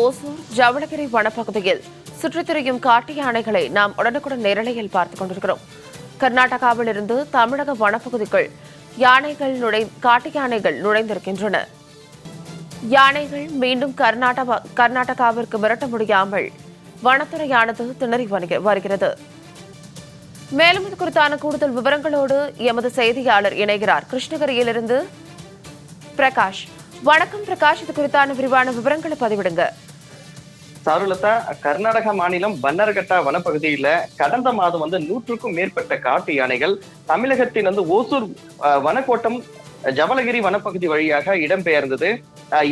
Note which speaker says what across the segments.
Speaker 1: ஓசூர் ஜவளகிரி வனப்பகுதியில் சுற்றித் திரியும் காட்டு யானைகளை நாம் உடனுக்குடன் நேரலையில் பார்த்துக் கொண்டிருக்கிறோம். கர்நாடகாவில் இருந்து தமிழக வனப்பகுதிக்குள் காட்டு யானைகள் நுழைந்திருக்கின்றன. யானைகள் மீண்டும் கர்நாடகாவிற்கு மிரட்ட முடியாமல் வனத்துறையானது திணறி வருகிறது. மேலும் இது குறித்தான கூடுதல் விவரங்களோடு எமது செய்தியாளர் இணைகிறார். கிருஷ்ணகிரியிலிருந்து பிரகாஷ். வணக்கம் பிரகாஷ், இது குறித்தான விரிவான விவரங்களை பதிவிடுங்க.
Speaker 2: சாருலதா, கர்நாடக மாநிலம் பன்னர்கட்டா வனப்பகுதியில கடந்த மாதம் 100க்கும் மேற்பட்ட காட்டு யானைகள் தமிழகத்தின் ஓசூர் வனக்கோட்டம் ஜவளகிரி வனப்பகுதி வழியாக இடம்பெயர்ந்தது.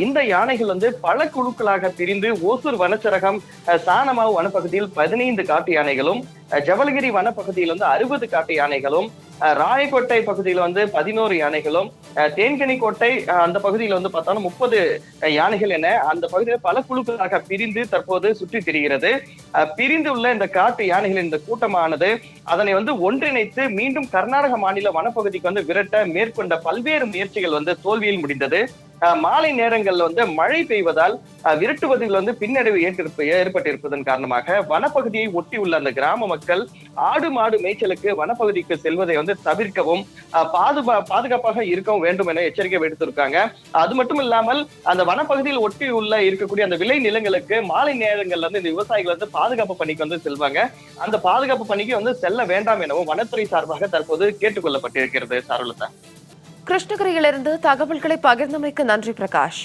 Speaker 2: இந்த யானைகள் பல குழுக்களாக பிரிந்து ஓசூர் வனச்சரகம் சானமாவு வனப்பகுதியில் 15 காட்டு யானைகளும், ஜவளகிரி வனப்பகுதியில் 60 காட்டு யானைகளும், ராயக்கோட்டை பகுதியில் 11 யானைகளும், தேன்கனிக்கோட்டை அந்த பகுதியில் பார்த்தாலும் 30 யானைகள் என அந்த பகுதியில் பல குழுக்களாக பிரிந்து தற்போது சுற்றி திரிகிறது. பிரிந்து உள்ள இந்த காட்டு யானைகளின் இந்த கூட்டமானது அதனை ஒன்றிணைத்து மீண்டும் கர்நாடக மாநில வனப்பகுதிக்கு விரட்ட மேற்கொண்ட பல்வேறு முயற்சிகள் தோல்வியில் முடிந்தது. மாலை நேரங்கள்ல மழை பெய்வதால் விரட்டுவதில் பின்னடைவு ஏற்பட்டிருப்பதன் காரணமாக வனப்பகுதியை ஒட்டி உள்ள அந்த கிராம மக்கள் ஆடு மாடு மேய்ச்சலுக்கு வனப்பகுதிக்கு செல்வதை தவிர்க்கவும் பாதுகாப்பாக இருக்கவும் வேண்டும் என எச்சரிக்கை விடுத்திருக்காங்க. அது மட்டும் இல்லாமல் அந்த வனப்பகுதியில் ஒட்டி உள்ள இருக்கக்கூடிய அந்த விளை நிலங்களுக்கு மாலை நேரங்கள்ல இந்த விவசாயிகள் பாதுகாப்பு பணிக்கு செல்வாங்க. அந்த பாதுகாப்பு பணிக்கு செல்ல வேண்டாம் எனவும் வனத்துறை சார்பாக தற்போது கேட்டுக்கொள்ளப்பட்டிருக்கிறது. சாருலதா,
Speaker 1: கிருஷ்ணகிரியிலிருந்து தகவல்களை பகிர்ந்தமைக்கு நன்றி பிரகாஷ்.